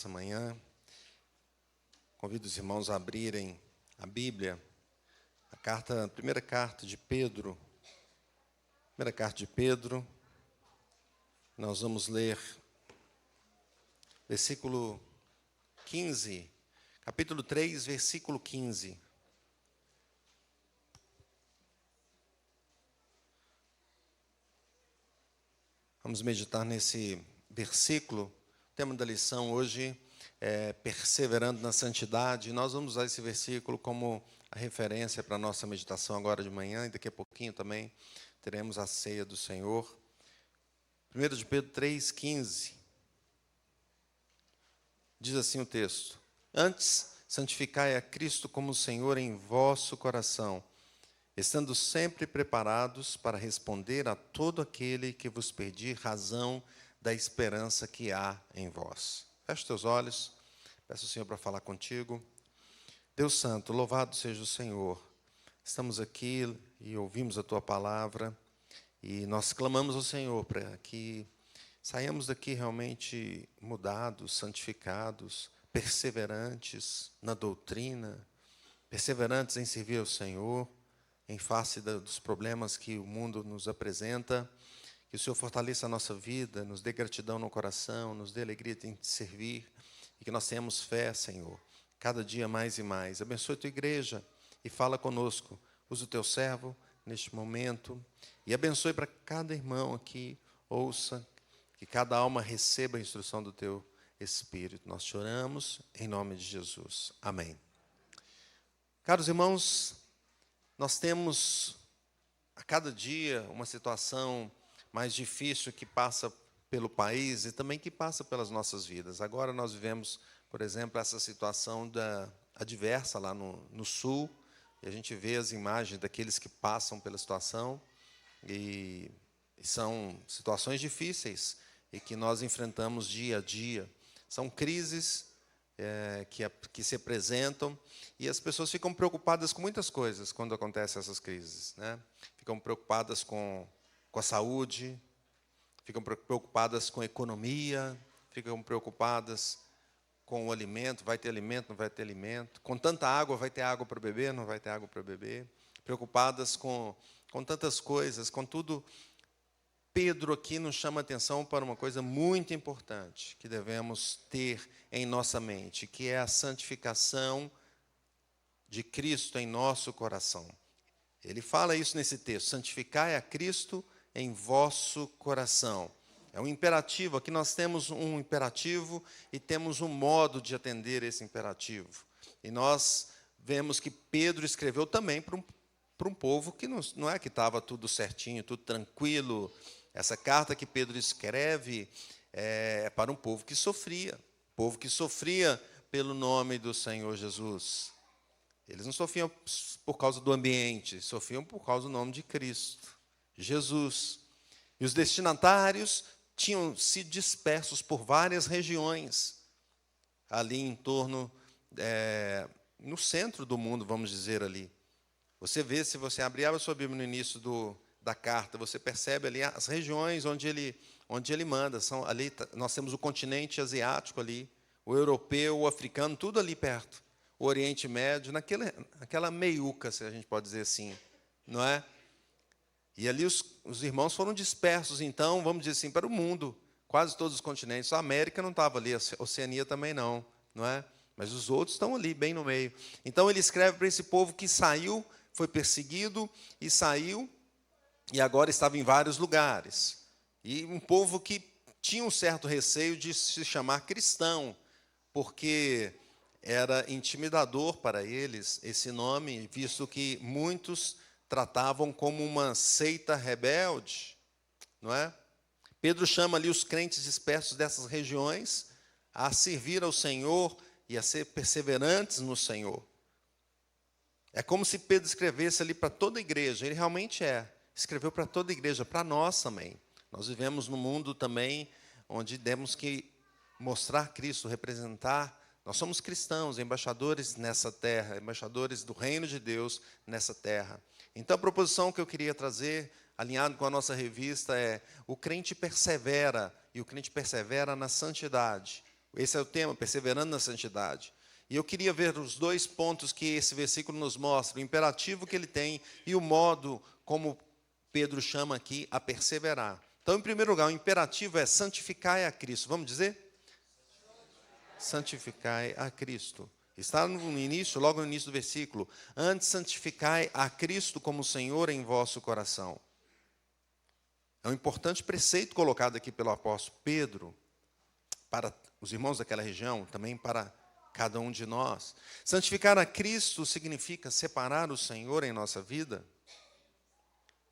Essa manhã, convido os irmãos a abrirem a Bíblia, a primeira carta de Pedro. Primeira carta de Pedro, nós vamos ler versículo 15, capítulo 3, versículo 15. Vamos meditar nesse versículo. O tema da lição hoje é perseverando na santidade. Nós vamos usar esse versículo como a referência para a nossa meditação agora de manhã, e daqui a pouquinho também teremos a ceia do Senhor. 1 de Pedro 3,15. Diz assim o texto: Antes, santificai a Cristo como Senhor em vosso coração, estando sempre preparados para responder a todo aquele que vos pedir razão da esperança que há em vós. Feche teus olhos, peço ao Senhor para falar contigo. Deus Santo, louvado seja o Senhor. Estamos aqui e ouvimos a Tua palavra e nós clamamos ao Senhor para que saiamos daqui realmente mudados, santificados, perseverantes na doutrina, perseverantes em servir ao Senhor, em face dos problemas que o mundo nos apresenta. Que o Senhor fortaleça a nossa vida, nos dê gratidão no coração, nos dê alegria em te servir, e que nós tenhamos fé, Senhor, cada dia mais e mais. Abençoe a tua igreja e fala conosco. Usa o teu servo neste momento e abençoe para cada irmão aqui, ouça, que cada alma receba a instrução do teu Espírito. Nós te oramos em nome de Jesus. Amém. Caros irmãos, nós temos a cada dia uma situação mais difícil que passa pelo país e também que passa pelas nossas vidas. Agora nós vivemos, por exemplo, essa situação adversa lá no sul, e a gente vê as imagens daqueles que passam pela situação, e são situações difíceis e que nós enfrentamos dia a dia. São crises que se apresentam, e as pessoas ficam preocupadas com muitas coisas quando acontecem essas crises, né? Ficam preocupadas com a saúde, ficam preocupadas com a economia, ficam preocupadas com o alimento, vai ter alimento, não vai ter alimento, com tanta água, vai ter água para beber, não vai ter água para beber, preocupadas com tantas coisas, contudo, Pedro aqui nos chama a atenção para uma coisa muito importante que devemos ter em nossa mente, que é a santificação de Cristo em nosso coração. Ele fala isso nesse texto: santificai a Cristo em vosso coração. É um imperativo. Aqui nós temos um imperativo e temos um modo de atender esse imperativo. E nós vemos que Pedro escreveu também para um povo que não é que estava tudo certinho, tudo tranquilo. Essa carta que Pedro escreve é para um povo que sofria pelo nome do Senhor Jesus. Eles não sofriam por causa do ambiente, sofriam por causa do nome de Cristo, Jesus. E os destinatários tinham sido dispersos por várias regiões, ali em torno, no centro do mundo, vamos dizer ali. Você vê, se você abrir a sua Bíblia no início da carta, você percebe ali as regiões onde ele manda. Ali nós temos o continente asiático ali, o europeu, o africano, tudo ali perto. O Oriente Médio, naquela meiuca, se a gente pode dizer assim, não é? E ali os irmãos foram dispersos, então, vamos dizer assim, para o mundo, quase todos os continentes. A América não estava ali, a Oceania também não é? Mas os outros estão ali, bem no meio. Então, ele escreve para esse povo que saiu, foi perseguido, e saiu, e agora estava em vários lugares. E um povo que tinha um certo receio de se chamar cristão, porque era intimidador para eles esse nome, visto que muitos tratavam como uma seita rebelde, não é? Pedro chama ali os crentes dispersos dessas regiões a servir ao Senhor e a ser perseverantes no Senhor. É como se Pedro escrevesse ali para toda a igreja. Ele realmente escreveu para toda a igreja, para nós também. Nós vivemos num mundo também onde temos que mostrar Cristo, representar. Nós somos cristãos, embaixadores nessa terra, embaixadores do reino de Deus nessa terra. Então, a proposição que eu queria trazer, alinhado com a nossa revista, é: o crente persevera, e o crente persevera na santidade. Esse é o tema, perseverando na santidade. E eu queria ver os dois pontos que esse versículo nos mostra, o imperativo que ele tem e o modo como Pedro chama aqui a perseverar. Então, em primeiro lugar, o imperativo é santificai a Cristo. Vamos dizer? Santificai a Cristo. Está no início, logo no início do versículo. Antes, santificai a Cristo como Senhor em vosso coração. É um importante preceito colocado aqui pelo apóstolo Pedro, para os irmãos daquela região, também para cada um de nós. Santificar a Cristo significa separar o Senhor em nossa vida.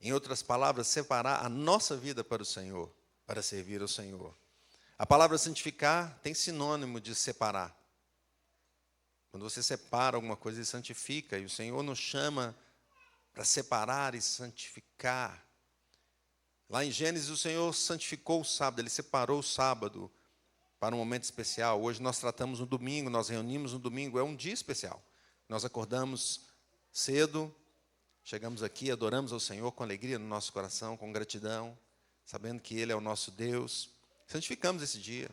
Em outras palavras, separar a nossa vida para o Senhor, para servir ao Senhor. A palavra santificar tem sinônimo de separar. Quando você separa alguma coisa, ele santifica. E o Senhor nos chama para separar e santificar. Lá em Gênesis, o Senhor santificou o sábado, Ele separou o sábado para um momento especial. Hoje nós tratamos no domingo, nós reunimos no domingo, é um dia especial. Nós acordamos cedo, chegamos aqui, adoramos ao Senhor com alegria no nosso coração, com gratidão, sabendo que Ele é o nosso Deus. Santificamos esse dia.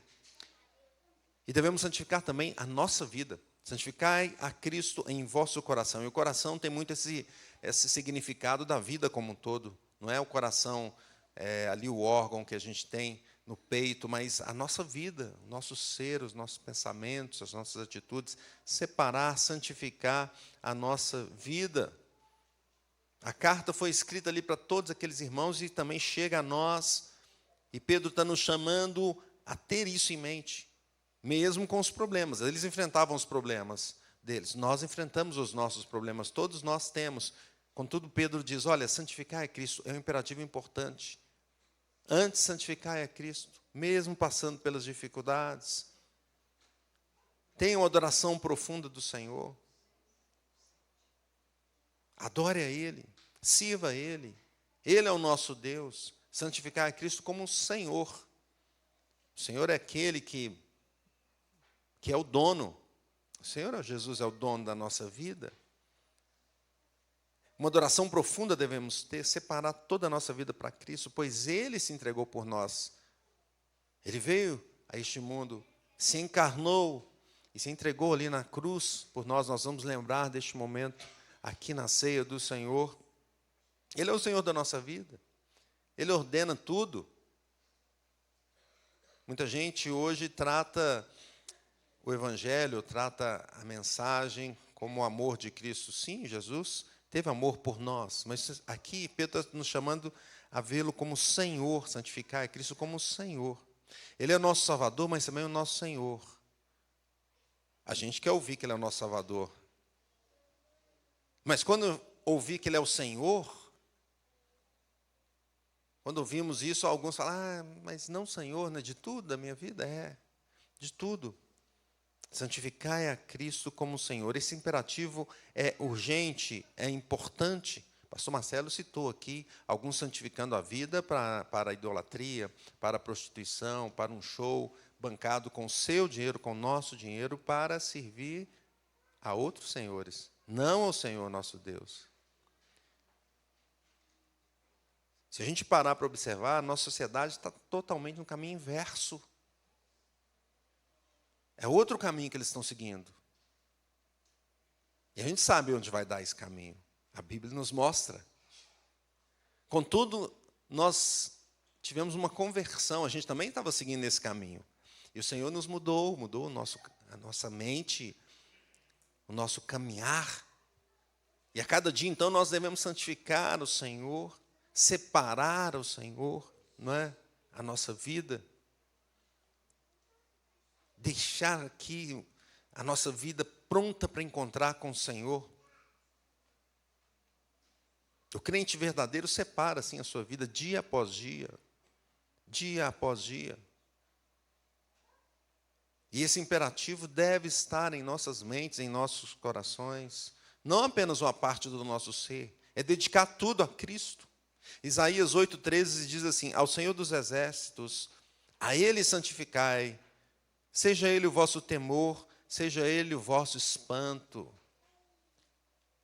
E devemos santificar também a nossa vida. Santificai a Cristo em vosso coração. E o coração tem muito esse significado da vida como um todo. Não é o coração, ali o órgão que a gente tem no peito, mas a nossa vida, o nosso ser, os nossos pensamentos, as nossas atitudes. Separar, santificar a nossa vida. A carta foi escrita ali para todos aqueles irmãos e também chega a nós. E Pedro está nos chamando a ter isso em mente. Mesmo com os problemas. Eles enfrentavam os problemas deles. Nós enfrentamos os nossos problemas. Todos nós temos. Contudo, Pedro diz, olha, santificar a Cristo é um imperativo importante. Antes, santificar a Cristo, mesmo passando pelas dificuldades. Tenha uma adoração profunda do Senhor. Adore a Ele. Sirva a Ele. Ele é o nosso Deus. Santificar a Cristo como um Senhor. O Senhor é aquele que é o dono. O Senhor Jesus é o dono da nossa vida. Uma adoração profunda devemos ter, separar toda a nossa vida para Cristo, pois Ele se entregou por nós. Ele veio a este mundo, se encarnou e se entregou ali na cruz por nós. Nós vamos lembrar deste momento aqui na ceia do Senhor. Ele é o Senhor da nossa vida. Ele ordena tudo. Muita gente hoje trata o Evangelho, trata a mensagem como o amor de Cristo. Sim, Jesus teve amor por nós, mas aqui Pedro está nos chamando a vê-lo como Senhor, santificar a Cristo como Senhor. Ele é o nosso Salvador, mas também é o nosso Senhor. A gente quer ouvir que Ele é o nosso Salvador. Mas quando ouvir que Ele é o Senhor, quando ouvimos isso, alguns falam, mas não Senhor, né? De tudo da minha vida? É, de tudo. Santificai a Cristo como Senhor. Esse imperativo é urgente, é importante. Pastor Marcelo citou aqui alguns santificando a vida para a idolatria, para a prostituição, para um show bancado com o seu dinheiro, com o nosso dinheiro, para servir a outros senhores, não ao Senhor nosso Deus. Se a gente parar para observar, a nossa sociedade está totalmente no caminho inverso. É outro caminho que eles estão seguindo. E a gente sabe onde vai dar esse caminho. A Bíblia nos mostra. Contudo, nós tivemos uma conversão. A gente também estava seguindo esse caminho. E o Senhor nos mudou a nossa mente, o nosso caminhar. E a cada dia, então, nós devemos santificar o Senhor, separar o Senhor, não é? A nossa vida. Deixar aqui a nossa vida pronta para encontrar com o Senhor. O crente verdadeiro separa assim a sua vida dia após dia, dia após dia. E esse imperativo deve estar em nossas mentes, em nossos corações, não apenas uma parte do nosso ser, é dedicar tudo a Cristo. Isaías 8,13 diz assim, ao Senhor dos exércitos, a Ele santificai, seja Ele o vosso temor, seja Ele o vosso espanto.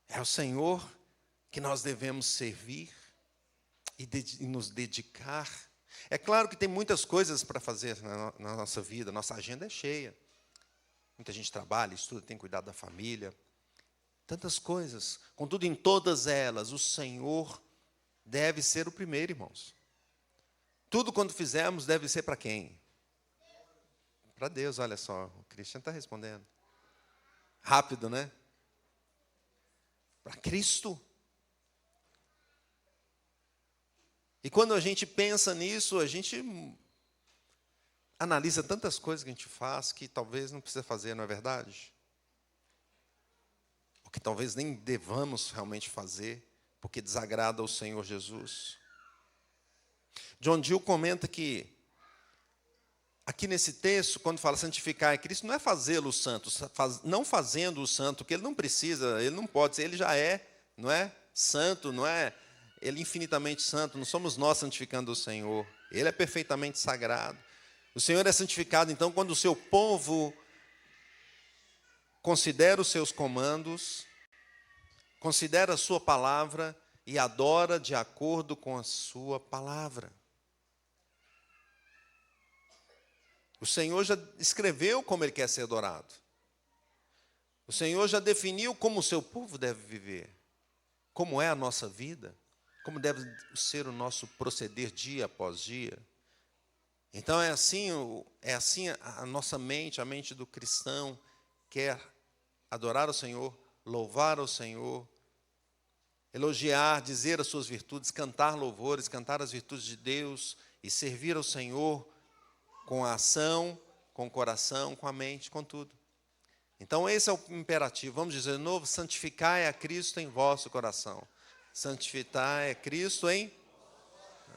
É ao Senhor que nós devemos servir e nos dedicar. É claro que tem muitas coisas para fazer na nossa vida, nossa agenda é cheia. Muita gente trabalha, estuda, tem cuidado da família. Tantas coisas. Contudo, em todas elas, o Senhor deve ser o primeiro, irmãos. Tudo quando fizermos deve ser para quem? Para Deus, olha só. O Cristian está respondendo. Rápido, né? Para Cristo. E quando a gente pensa nisso, a gente analisa tantas coisas que a gente faz que talvez não precisa fazer, não é verdade? Ou que talvez nem devamos realmente fazer, porque desagrada ao Senhor Jesus. John Gill comenta que, aqui nesse texto, quando fala santificar a Cristo, não é fazê-lo santo, não fazendo o santo, que ele não precisa, ele não pode ser, ele já é, não é? Santo, não é? Ele é infinitamente santo, não somos nós santificando o Senhor, ele é perfeitamente sagrado. O Senhor é santificado, então, quando o seu povo considera os seus comandos, considera a sua palavra e adora de acordo com a sua palavra. O Senhor já escreveu como ele quer ser adorado. O Senhor já definiu como o seu povo deve viver, como é a nossa vida, como deve ser o nosso proceder dia após dia. Então é assim a nossa mente, a mente do cristão quer adorar o Senhor, louvar o Senhor, elogiar, dizer as suas virtudes, cantar louvores, cantar as virtudes de Deus e servir ao Senhor com a ação, com o coração, com a mente, com tudo. Então esse é o imperativo. Vamos dizer de novo: santificai a Cristo em vosso coração. Santificar a Cristo em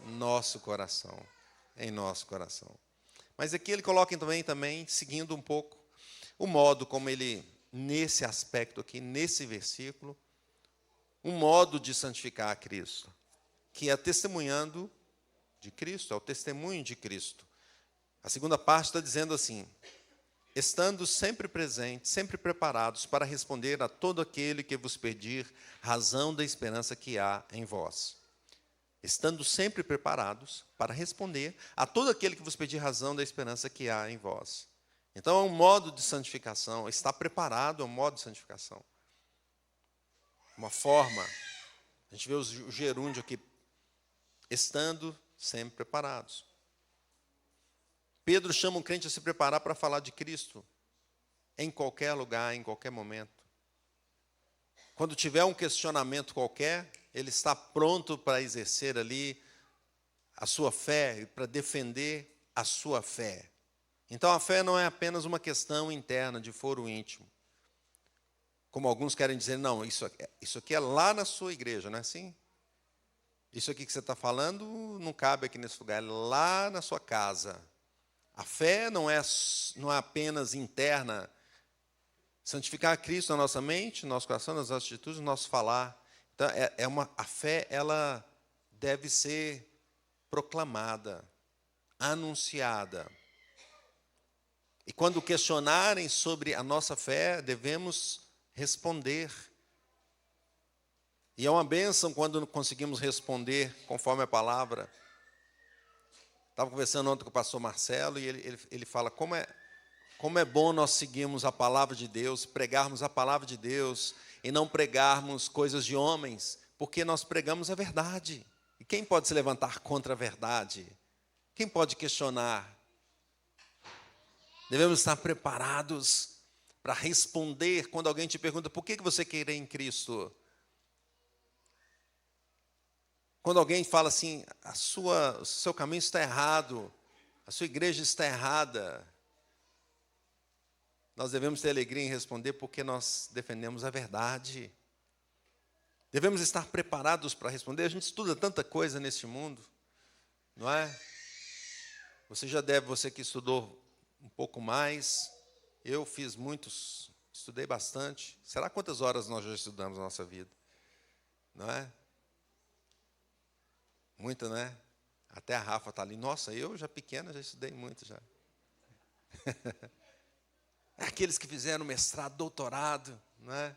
nosso coração. Em nosso coração. Mas aqui ele coloca também, seguindo um pouco o modo como ele, nesse aspecto aqui, nesse versículo, um modo de santificar a Cristo, que é testemunhando de Cristo, é o testemunho de Cristo. A segunda parte está dizendo assim: estando sempre presentes, sempre preparados para responder a todo aquele que vos pedir razão da esperança que há em vós. Estando sempre preparados para responder a todo aquele que vos pedir razão da esperança que há em vós. Então, é um modo de santificação. Estar preparado é um modo de santificação. Uma forma. A gente vê o gerúndio aqui. Estando sempre preparados. Pedro chama um crente a se preparar para falar de Cristo. Em qualquer lugar, em qualquer momento. Quando tiver um questionamento qualquer, ele está pronto para exercer ali a sua fé e para defender a sua fé. Então, a fé não é apenas uma questão interna, de foro íntimo. Como alguns querem dizer, não, isso aqui é lá na sua igreja, não é assim? Isso aqui que você está falando não cabe aqui nesse lugar, é lá na sua casa. A fé não é apenas interna. Santificar a Cristo na nossa mente, no nosso coração, nas nossas atitudes, no nosso falar. Então, a fé, ela deve ser proclamada, anunciada. E quando questionarem sobre a nossa fé, devemos responder. E é uma bênção quando conseguimos responder conforme a palavra. Estava conversando ontem com o pastor Marcelo e ele fala como é bom nós seguirmos a palavra de Deus, pregarmos a palavra de Deus e não pregarmos coisas de homens, porque nós pregamos a verdade. E quem pode se levantar contra a verdade? Quem pode questionar? Devemos estar preparados para responder quando alguém te pergunta: por que você quer crer em Cristo? Quando alguém fala assim: o seu caminho está errado, a sua igreja está errada, nós devemos ter alegria em responder porque nós defendemos a verdade. Devemos estar preparados para responder. A gente estuda tanta coisa nesse mundo, não é? Você que estudou um pouco mais, eu fiz muitos, estudei bastante. Será quantas horas nós já estudamos na nossa vida? Não é? Muita, né? Até a Rafa está ali. Nossa, eu já pequena já estudei muito já. Aqueles que fizeram mestrado, doutorado, não é?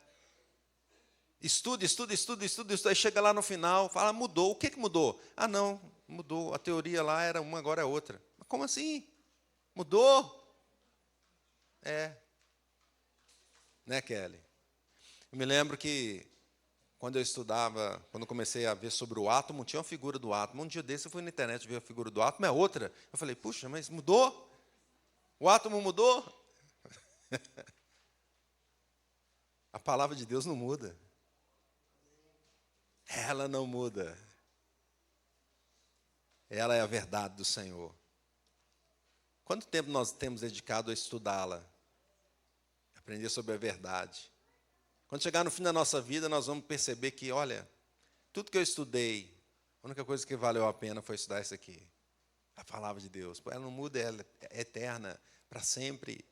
Estuda, aí chega lá no final, fala: mudou. O que mudou? Ah, não, Mudou. A teoria lá era uma, agora é outra. Mas como assim? Mudou? É. Né, Kelly? Eu me lembro que quando eu estudava, quando eu comecei a ver sobre o átomo, tinha uma figura do átomo. Um dia desse eu fui na internet ver a figura do átomo, é outra. Eu falei, puxa, mas mudou? O átomo mudou? A palavra de Deus não muda. Ela não muda. Ela é a verdade do Senhor. Quanto tempo nós temos dedicado a estudá-la? Aprender sobre a verdade. Quando chegar no fim da nossa vida, nós vamos perceber que, olha, tudo que eu estudei, a única coisa que valeu a pena foi estudar isso aqui. A palavra de Deus. Ela não muda, ela é eterna, para sempre.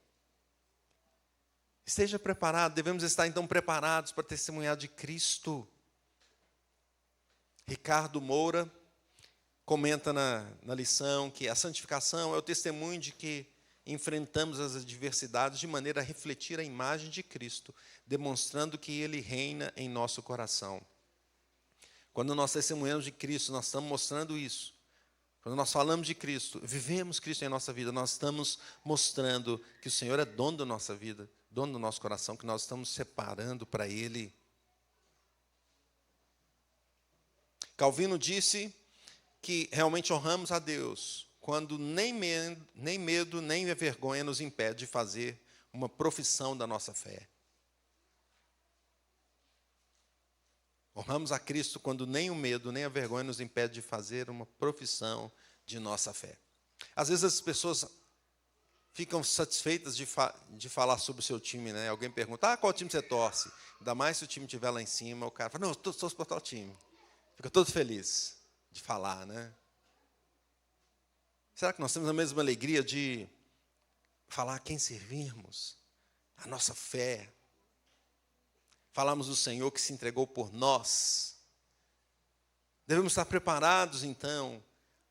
Esteja preparado, devemos estar então preparados para testemunhar de Cristo. Ricardo Moura comenta na lição que a santificação é o testemunho de que enfrentamos as adversidades de maneira a refletir a imagem de Cristo, demonstrando que Ele reina em nosso coração. Quando nós testemunhamos de Cristo, nós estamos mostrando isso. Quando nós falamos de Cristo, vivemos Cristo em nossa vida, nós estamos mostrando que o Senhor é dono da nossa vida, dono do nosso coração, que nós estamos separando para Ele. Calvino disse que realmente honramos a Deus quando nem medo, nem a vergonha nos impede de fazer uma profissão da nossa fé. Honramos a Cristo quando nem o medo, nem a vergonha nos impede de fazer uma profissão de nossa fé. Às vezes as pessoas ficam satisfeitas de falar sobre o seu time, né? Alguém pergunta, qual time você torce? Ainda mais se o time estiver lá em cima, o cara fala, não, eu torço para tal time. Fica todo feliz de falar, né? Será que nós temos a mesma alegria de falar a quem servimos? A nossa fé. Falamos do Senhor que se entregou por nós. Devemos estar preparados, então,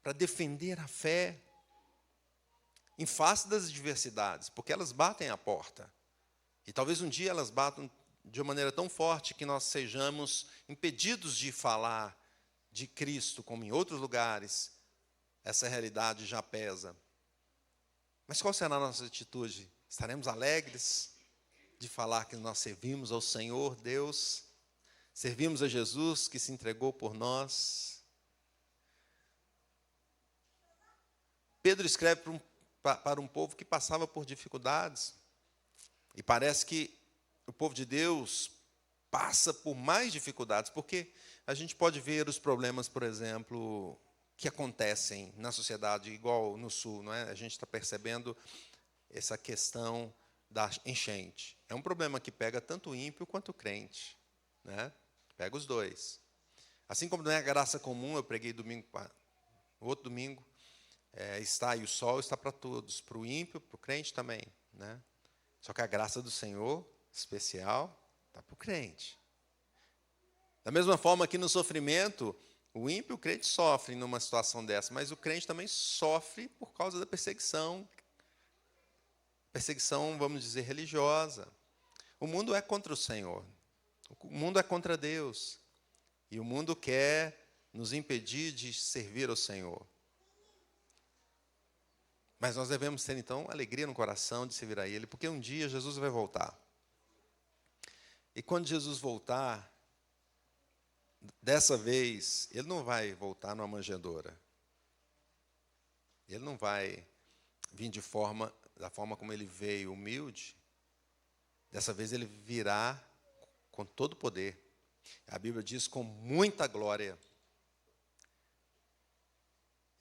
para defender a fé em face das adversidades, porque elas batem à porta. E talvez um dia elas batam de uma maneira tão forte que nós sejamos impedidos de falar de Cristo, como em outros lugares, essa realidade já pesa. Mas qual será a nossa atitude? Estaremos alegres de falar que nós servimos ao Senhor Deus, servimos a Jesus que se entregou por nós? Pedro escreve para um povo que passava por dificuldades, e parece que o povo de Deus passa por mais dificuldades, porque a gente pode ver os problemas, por exemplo, que acontecem na sociedade, igual no Sul, não é? A gente está percebendo essa questão da enchente. É um problema que pega tanto o ímpio quanto o crente, né? Pega os dois. Assim como não é a graça comum, eu preguei no outro domingo, e o sol está para todos, para o ímpio, para o crente também, né? Só que a graça do Senhor, especial, está para o crente. Da mesma forma que no sofrimento, o ímpio e o crente sofrem numa situação dessa, mas o crente também sofre por causa da perseguição. Perseguição, vamos dizer, religiosa. O mundo é contra o Senhor. O mundo é contra Deus. E o mundo quer nos impedir de servir ao Senhor. Mas nós devemos ter, então, alegria no coração de servir a Ele, porque um dia Jesus vai voltar. E quando Jesus voltar, dessa vez, Ele não vai voltar numa manjedoura. Ele não vai vir da forma como Ele veio, humilde. Dessa vez Ele virá com todo o poder. A Bíblia diz com muita glória.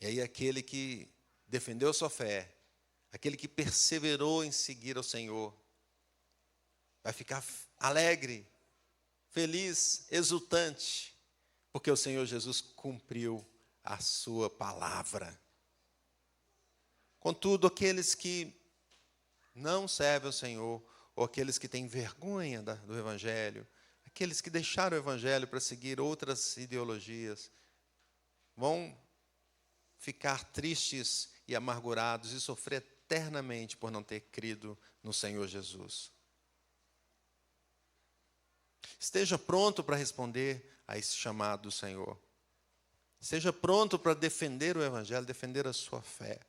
E aí aquele que defendeu a sua fé, aquele que perseverou em seguir ao Senhor, vai ficar alegre, feliz, exultante, porque o Senhor Jesus cumpriu a sua palavra. Contudo, aqueles que não servem ao Senhor, ou aqueles que têm vergonha do Evangelho, aqueles que deixaram o Evangelho para seguir outras ideologias, vão ficar tristes e amargurados e sofrer eternamente por não ter crido no Senhor Jesus. Esteja pronto para responder a esse chamado do Senhor. Seja pronto para defender o Evangelho, defender a sua fé.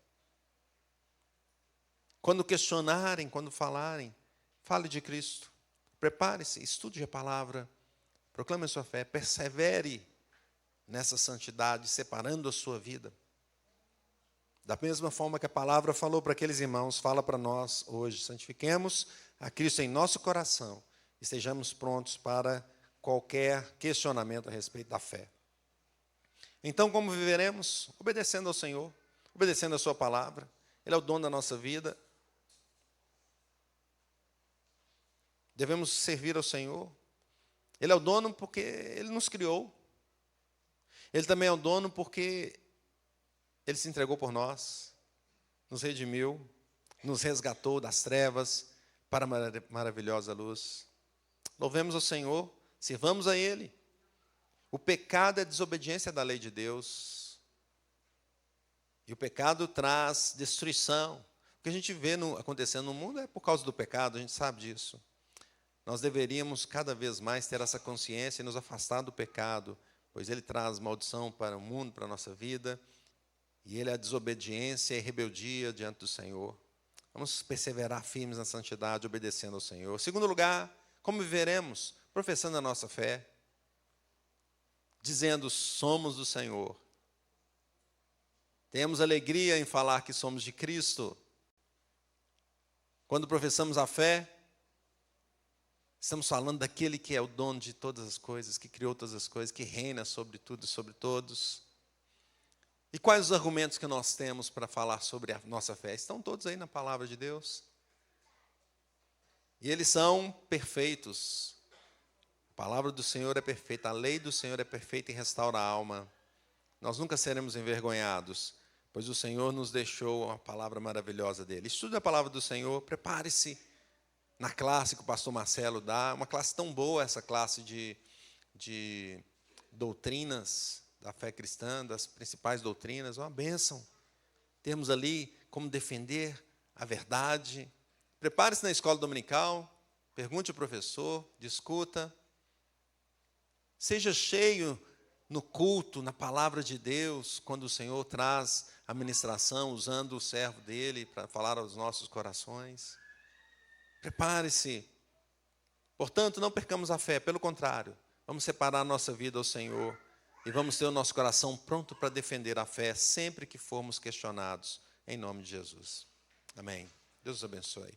Quando questionarem, quando falarem, fale de Cristo. Prepare-se, estude a palavra, proclame a sua fé, persevere nessa santidade, separando a sua vida. Da mesma forma que a palavra falou para aqueles irmãos, fala para nós hoje. Santifiquemos a Cristo em nosso coração e estejamos prontos para qualquer questionamento a respeito da fé. Então, como viveremos? Obedecendo ao Senhor, obedecendo a sua palavra. Ele é o dono da nossa vida. Devemos servir ao Senhor. Ele é o dono porque Ele nos criou. Ele também é o dono porque Ele se entregou por nós, nos redimiu, nos resgatou das trevas para a maravilhosa luz. Louvemos ao Senhor, sirvamos a Ele. O pecado é desobediência da lei de Deus. E o pecado traz destruição. O que a gente vê acontecendo no mundo é por causa do pecado, a gente sabe disso. Nós deveríamos cada vez mais ter essa consciência e nos afastar do pecado, pois ele traz maldição para o mundo, para a nossa vida, e ele é a desobediência e rebeldia diante do Senhor. Vamos perseverar firmes na santidade, obedecendo ao Senhor. Segundo lugar, como viveremos? Professando a nossa fé, dizendo, somos do Senhor. Temos alegria em falar que somos de Cristo. Quando professamos a fé, estamos falando daquele que é o dono de todas as coisas, que criou todas as coisas, que reina sobre tudo e sobre todos. E quais os argumentos que nós temos para falar sobre a nossa fé? Estão todos aí na palavra de Deus. E eles são perfeitos. A palavra do Senhor é perfeita, a lei do Senhor é perfeita e restaura a alma. Nós nunca seremos envergonhados, pois o Senhor nos deixou a palavra maravilhosa dele. Estude a palavra do Senhor, prepare-se na classe que o pastor Marcelo dá, uma classe tão boa, essa classe de doutrinas da fé cristã, das principais doutrinas, uma bênção. Temos ali como defender a verdade. Prepare-se na escola dominical, pergunte ao professor, discuta. Seja cheio no culto, na palavra de Deus, quando o Senhor traz a ministração, usando o servo dele para falar aos nossos corações. Prepare-se. Portanto, não percamos a fé, pelo contrário, vamos separar a nossa vida ao Senhor e vamos ter o nosso coração pronto para defender a fé sempre que formos questionados, em nome de Jesus. Amém. Deus os abençoe.